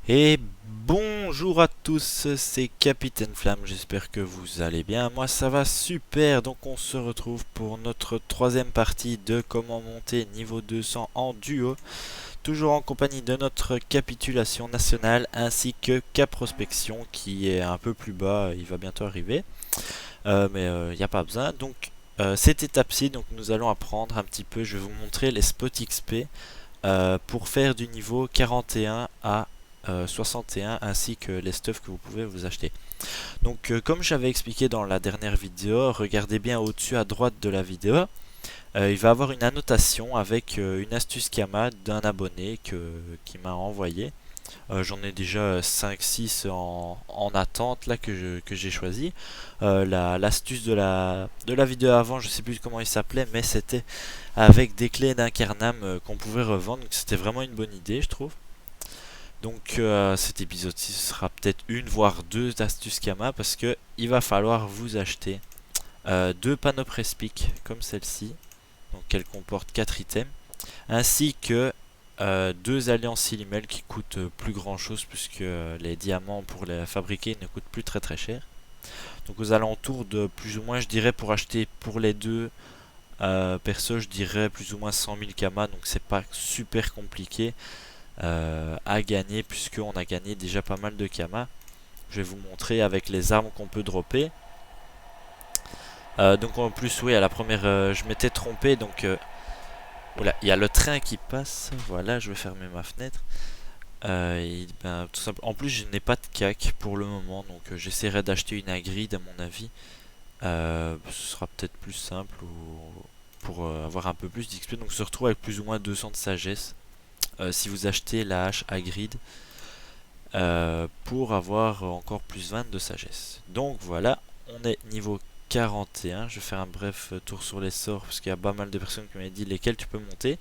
Et bonjour à tous, c'est Capitaine Flamme, j'espère que vous allez bien. Moi ça va super, donc on se retrouve pour notre troisième partie de comment monter niveau 200 en duo. Toujours en compagnie de notre capitulation nationale ainsi que Caprospection qui est un peu plus bas, il va bientôt arriver. Mais il n'y a pas besoin. Donc cette étape-ci, donc nous allons apprendre un petit peu, je vais vous montrer les spots XP pour faire du niveau 41 à 61 ainsi que les stuffs que vous pouvez vous acheter. Donc comme j'avais expliqué dans la dernière vidéo, regardez bien au-dessus à droite de la vidéo. Il va avoir une annotation avec une astuce Kama d'un abonné qui m'a envoyé. J'en ai déjà 5-6 en attente là que j'ai choisi. L'astuce de la vidéo avant, je sais plus comment il s'appelait, mais c'était avec des clés d'Incarnam qu'on pouvait revendre. Donc c'était vraiment une bonne idée, je trouve. Donc cet épisode-ci sera peut-être une voire deux astuces Kama parce que il va falloir vous acheter deux panneaux Prespic comme celle-ci, donc elle comporte 4 items, ainsi que deux alliances Silimel qui coûtent plus grand chose puisque les diamants pour les fabriquer ne coûtent plus très cher. Donc aux alentours de plus ou moins, je dirais pour acheter pour les deux perso, je dirais plus ou moins 100 000 Kama, donc c'est pas super compliqué à gagner puisqu'on a gagné déjà pas mal de Kama. Je vais vous montrer avec les armes qu'on peut dropper. Donc en plus oui à la première je m'étais trompé donc voilà, il y a le train qui passe. Voilà, je vais fermer ma fenêtre. Ben, tout simple. En plus, je n'ai pas de cac pour le moment, donc j'essaierai d'acheter une agride à mon avis. Ce sera peut-être plus simple pour avoir un peu plus d'XP. Donc, on se retrouve avec plus ou moins 200 de sagesse si vous achetez la hache agride pour avoir encore plus 20 de sagesse. Donc voilà, on est niveau 41. Je vais faire un bref tour sur les sorts parce qu'il y a pas mal de personnes qui m'ont dit lesquels tu peux monter.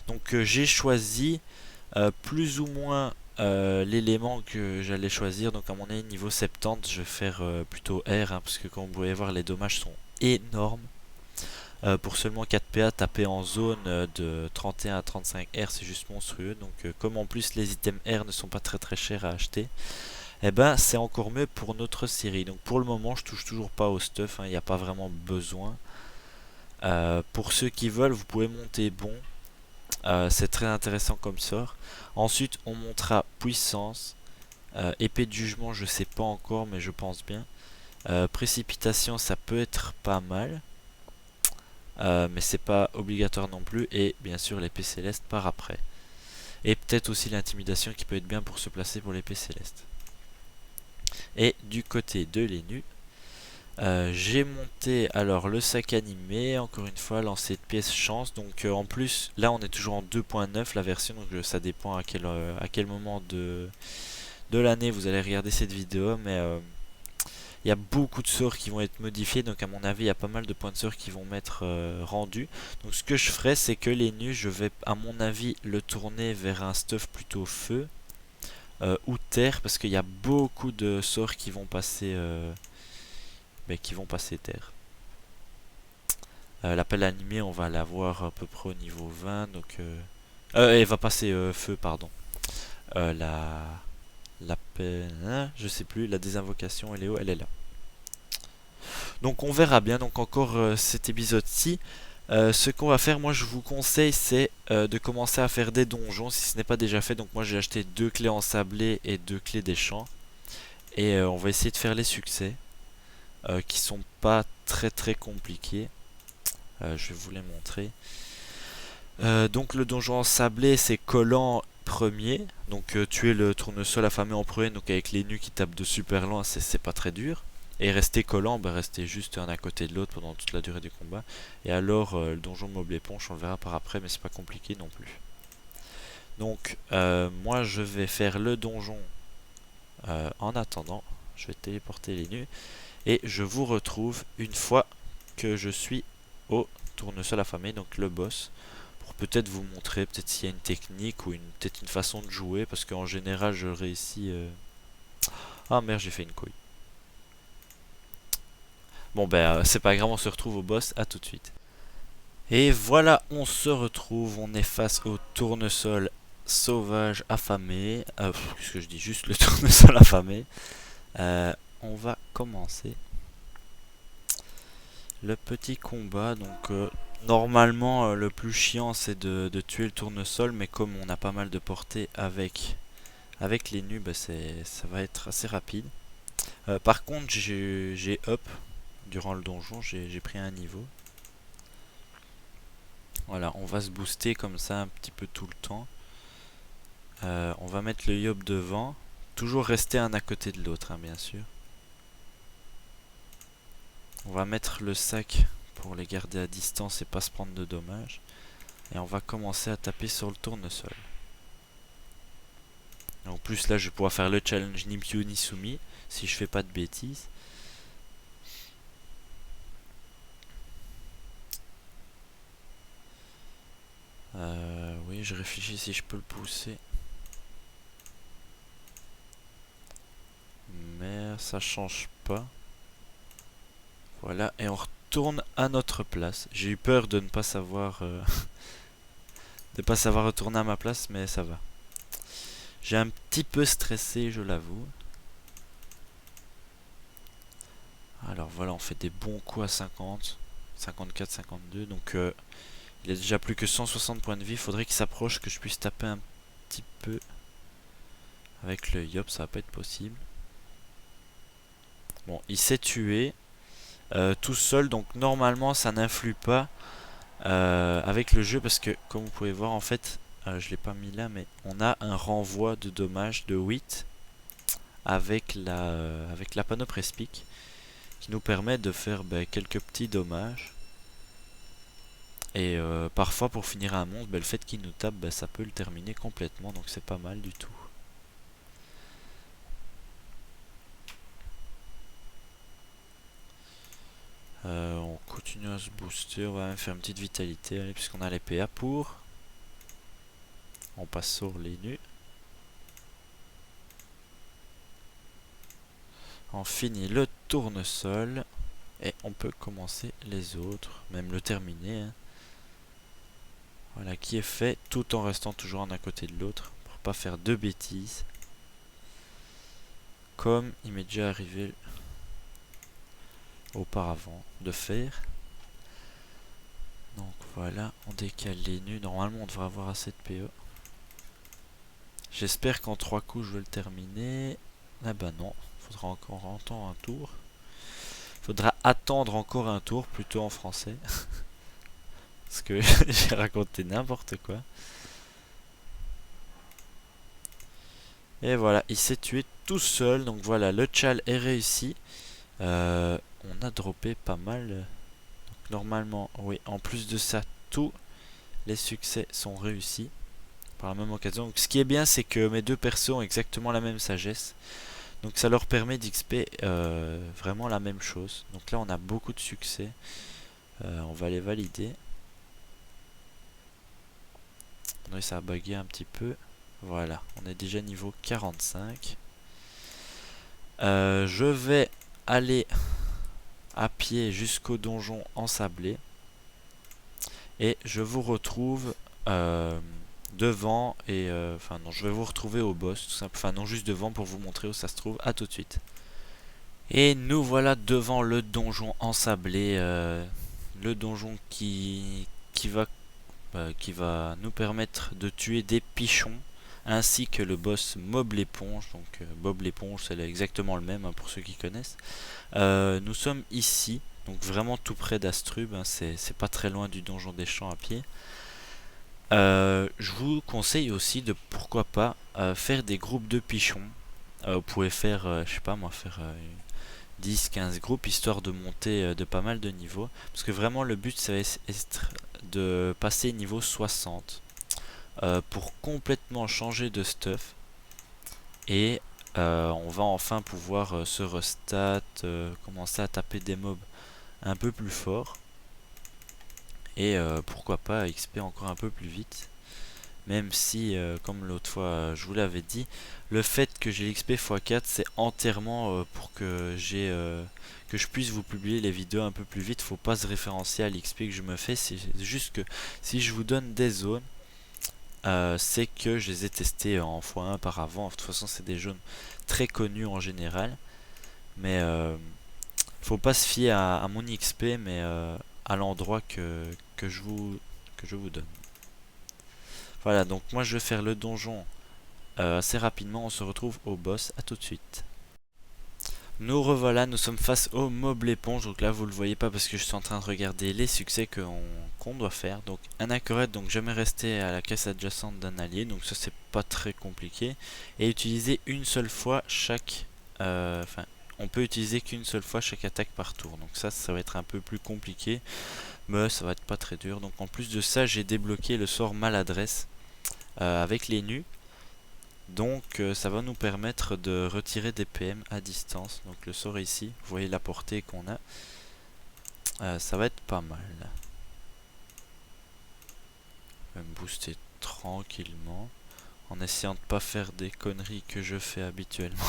Donc j'ai choisi plus ou moins l'élément que j'allais choisir. Donc à mon avis niveau 70 je vais faire plutôt R parce que comme vous pouvez voir les dommages sont énormes. Pour seulement 4 PA taper en zone de 31 à 35 R c'est juste monstrueux. Donc comme en plus les items R ne sont pas très chers à acheter, et ben c'est encore mieux pour notre série. Donc pour le moment je touche toujours pas au stuff, il n'y a pas vraiment besoin. Pour ceux qui veulent vous pouvez monter bon. C'est très intéressant comme sort. Ensuite, on montera puissance. Épée de jugement, je sais pas encore, mais je pense bien. Précipitation, ça peut être pas mal. Mais c'est pas obligatoire non plus. Et bien sûr, l'épée céleste par après. Et peut-être aussi l'intimidation qui peut être bien pour se placer pour l'épée céleste. Et du côté de l'ENU, j'ai monté alors le sac animé, encore une fois lancer de pièces chance. Donc en plus là on est toujours en 2.9 la version, donc ça dépend à quel moment de l'année vous allez regarder cette vidéo. Mais il y a beaucoup de sorts qui vont être modifiés, donc à mon avis il y a pas mal de points de sort qui vont m'être rendus. Donc ce que je ferai c'est que les nus je vais à mon avis le tourner vers un stuff plutôt feu ou terre, parce qu'il y a beaucoup de sorts qui vont passer terre. L'appel animé, on va l'avoir à peu près au niveau 20. Donc, elle va passer feu, pardon. La l'appel, hein, je sais plus. La désinvocation, elle est où? Elle est là. Donc, on verra bien. Donc, encore cet épisode-ci. Ce qu'on va faire, moi je vous conseille, c'est de commencer à faire des donjons si ce n'est pas déjà fait. Donc, moi j'ai acheté 2 clés ensablées et 2 clés des champs. Et on va essayer de faire les succès qui sont pas très compliqués. Je vais vous les montrer. Donc le donjon ensablé c'est collant premier. Donc tuer le tournesol affamé en premier, donc avec les nus qui tapent de super loin, c'est pas très dur. Et rester collant, bah rester juste un à côté de l'autre pendant toute la durée du combat. Et alors le donjon mob éponge, on le verra par après, mais c'est pas compliqué non plus. Donc moi je vais faire le donjon en attendant. Je vais téléporter les nus. Et je vous retrouve une fois que je suis au tournesol affamé, donc le boss, pour peut-être vous montrer peut-être s'il y a une technique ou peut-être une façon de jouer, parce qu'en général je réussis. Ah merde, j'ai fait une couille. Bon ben c'est pas grave, on se retrouve au boss, à tout de suite. Et voilà, on se retrouve, on est face au tournesol sauvage affamé. Qu'est-ce que je dis? Juste le tournesol affamé. On va commencer le petit combat. Donc normalement le plus chiant c'est de tuer le tournesol, mais comme on a pas mal de portée avec les nus, bah, ça va être assez rapide. Par contre j'ai up durant le donjon, j'ai pris un niveau. Voilà, on va se booster comme ça un petit peu tout le temps. On va mettre le yob devant. Toujours rester un à côté de l'autre, hein, bien sûr. On va mettre le sac pour les garder à distance et pas se prendre de dommages. Et on va commencer à taper sur le tournesol. En plus là je vais pouvoir faire le challenge ni Pyu ni Sumi si je fais pas de bêtises. Oui, je réfléchis si je peux le pousser. Mais ça change pas. Voilà, et on retourne à notre place. J'ai eu peur de ne pas savoir de pas savoir retourner à ma place, mais ça va. J'ai un petit peu stressé, je l'avoue. Alors voilà, on fait des bons coups à 50, 54, 52. Donc il a déjà plus que 160 points de vie. Faudrait qu'il s'approche, que je puisse taper un petit peu. Avec le yop, ça va pas être possible. Bon, il s'est tué tout seul, donc normalement ça n'influe pas avec le jeu, parce que comme vous pouvez voir en fait, je l'ai pas mis là, mais on a un renvoi de dommages de 8 avec la panoprespique qui nous permet de faire quelques petits dommages. Et parfois pour finir un monstre, le fait qu'il nous tape, ça peut le terminer complètement, donc c'est pas mal du tout. On continue à se booster, on va même faire une petite vitalité, allez, puisqu'on a les PA pour. On passe sur les nus. On finit le tournesol. Et on peut commencer les autres, même le terminer. Hein. Voilà, qui est fait, tout en restant toujours un à côté de l'autre, pour pas faire de bêtises. Comme il m'est déjà arrivé auparavant de faire. Donc voilà, on décale les nus. Normalement on devrait avoir assez de PE. J'espère qu'en 3 coups je vais le terminer. Ah bah non, faudra encore entendre un tour. Faudra attendre encore un tour, plutôt en français. Parce que j'ai raconté n'importe quoi. Et voilà, il s'est tué tout seul. Donc voilà, le chal est réussi. On a droppé pas mal. Donc normalement, oui, en plus de ça, tous les succès sont réussis par la même occasion. Donc ce qui est bien, c'est que mes deux persos ont exactement la même sagesse. Donc ça leur permet d'XP vraiment la même chose. Donc là, on a beaucoup de succès. On va les valider. Oui, ça a bugué un petit peu. Voilà, on est déjà niveau 45. Je vais aller à pied jusqu'au donjon ensablé. Et je vous retrouve devant. Et enfin non, je vais vous retrouver au boss tout simplement. Enfin non, juste devant pour vous montrer où ça se trouve. A tout de suite. Et nous voilà devant le donjon ensablé. Le donjon qui va nous permettre de tuer des pichons, ainsi que le boss Mob l'éponge. Donc Bob l'éponge, c'est exactement le même, hein, pour ceux qui connaissent. Nous sommes ici, donc vraiment tout près d'Astrub, hein, c'est pas très loin du donjon des champs à pied. Je vous conseille aussi de, pourquoi pas, faire des groupes de pichons. Vous pouvez faire, je sais pas moi, faire 10-15 groupes, histoire de monter de pas mal de niveaux. Parce que vraiment le but, ça va être de passer niveau 60 pour complètement changer de stuff. Et on va enfin pouvoir se restat, commencer à taper des mobs un peu plus fort. Et pourquoi pas XP encore un peu plus vite. Même si, comme l'autre fois je vous l'avais dit, le fait que j'ai l'XP x4 c'est entièrement pour que que je puisse vous publier les vidéos un peu plus vite. Faut pas se référencier à l'XP que je me fais, c'est juste que si je vous donne des zones, c'est que je les ai testés en x1 par avant. De toute façon, c'est des jaunes très connus en général. Mais faut pas se fier à mon XP, mais à l'endroit que je vous donne. Voilà, donc moi je vais faire le donjon assez rapidement. On se retrouve au boss. À tout de suite. Nous revoilà, nous sommes face au mob l'éponge. Donc là vous le voyez pas parce que je suis en train de regarder les succès qu'on doit faire. Donc un accorette, donc jamais rester à la caisse adjacente d'un allié. Donc ça c'est pas très compliqué. Et utiliser une seule fois chaque... Enfin, on peut utiliser qu'une seule fois chaque attaque par tour. Donc ça va être un peu plus compliqué. Mais ça va être pas très dur. Donc en plus de ça j'ai débloqué le sort maladresse avec les nus. Donc ça va nous permettre de retirer des PM à distance. Donc le sort ici, vous voyez la portée qu'on a. Ça va être pas mal. Je vais me booster tranquillement. En essayant de pas faire des conneries que je fais habituellement.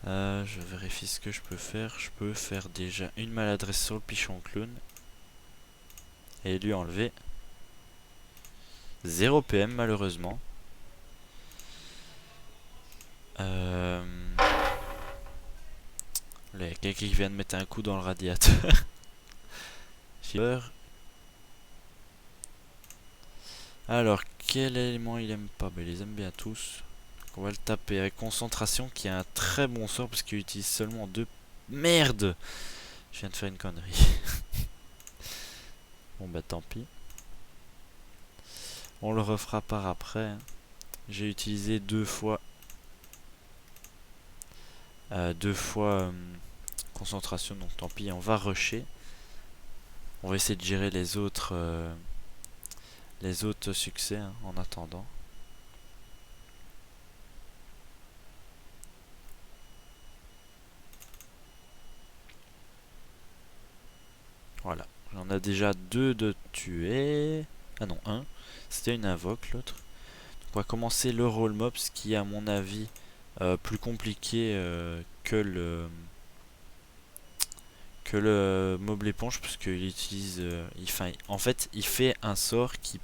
Je vérifie ce que je peux faire. Je peux faire déjà une maladresse sur le pichon clown. Et lui enlever 0 PM malheureusement. Là, il y a quelqu'un qui vient de mettre un coup dans le radiateur. J'ai peur. Alors, quel élément il aime pas? Ben, il les aime bien tous. Donc, on va le taper avec concentration, qui est un très bon sort parce qu'il utilise seulement 2. Merde! Je viens de faire une connerie. Bon bah tant pis. On le refera par après. Hein. J'ai utilisé 2 fois. 2 fois concentration, donc tant pis. On va rusher. On va essayer de gérer les autres succès hein, en attendant. Voilà. J'en ai déjà 2 de tuer. Ah non, 1. C'était une invoque l'autre. On va commencer le roll mob, ce qui est à mon avis plus compliqué que le mob l'éponge, parce qu'il utilise, en fait, il fait un sort qui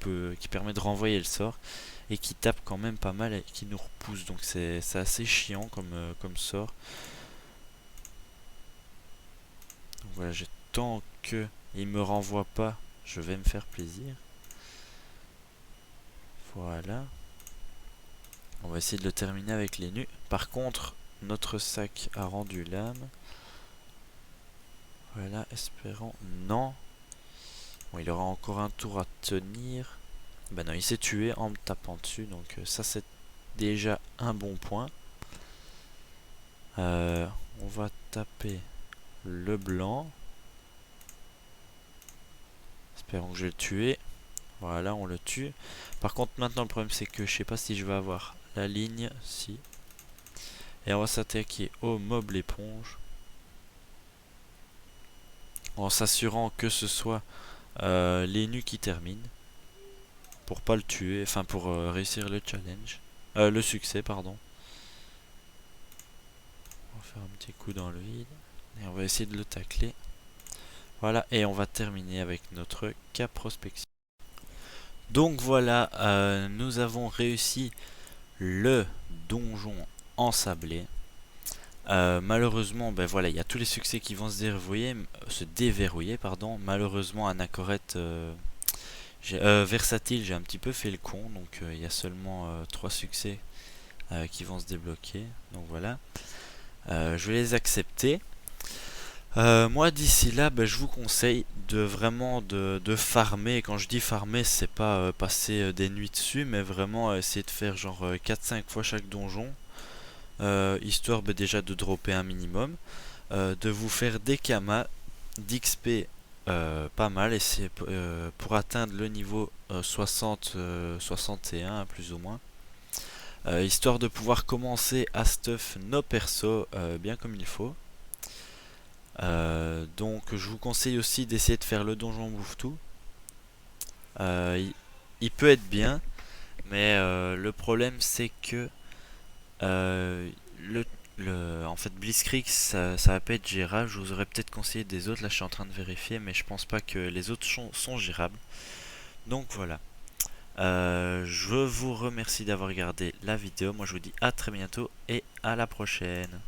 permet de renvoyer le sort et qui tape quand même pas mal et qui nous repousse. Donc c'est assez chiant comme sort. Donc voilà, tant que il me renvoie pas, je vais me faire plaisir. Voilà. On va essayer de le terminer avec les nus. Par contre, notre sac a rendu l'âme. Voilà, espérons. Non. Bon, il aura encore un tour à tenir. Ben non, il s'est tué en me tapant dessus. Donc ça, c'est déjà un bon point. On va taper le blanc. Espérons que je vais le tuer. Voilà, on le tue. Par contre, maintenant, le problème, c'est que je sais pas si je vais avoir la ligne. Si. Et on va s'attaquer au mob l'éponge. En s'assurant que ce soit les nus qui terminent. Pour pas le tuer. Enfin, pour réussir le challenge. Le succès, pardon. On va faire un petit coup dans le vide. Et on va essayer de le tacler. Voilà, et on va terminer avec notre cas prospection. Donc voilà, nous avons réussi le donjon ensablé. Malheureusement, ben voilà, il y a tous les succès qui vont se déverrouiller, pardon. Malheureusement, Anachorète versatile, j'ai un petit peu fait le con, donc il y a seulement 3 succès qui vont se débloquer. Donc voilà, je vais les accepter. Moi d'ici là, ben, je vous conseille de vraiment de farmer. Quand je dis farmer, c'est pas passer des nuits dessus, mais vraiment essayer de faire genre 4-5 fois chaque donjon. Histoire ben, déjà de dropper un minimum, de vous faire des kamas d'XP pas mal, et c'est pour atteindre le niveau 60-61 plus ou moins. Histoire de pouvoir commencer à stuff nos persos bien comme il faut. Donc je vous conseille aussi d'essayer de faire le donjon bouffe-tout. Il peut être bien, mais le problème c'est que en fait Blitzkrieg ça va pas être gérable. Je vous aurais peut-être conseillé des autres, là je suis en train de vérifier, mais je pense pas que les autres sont gérables. Donc voilà. Je vous remercie d'avoir regardé la vidéo. Moi je vous dis à très bientôt et à la prochaine.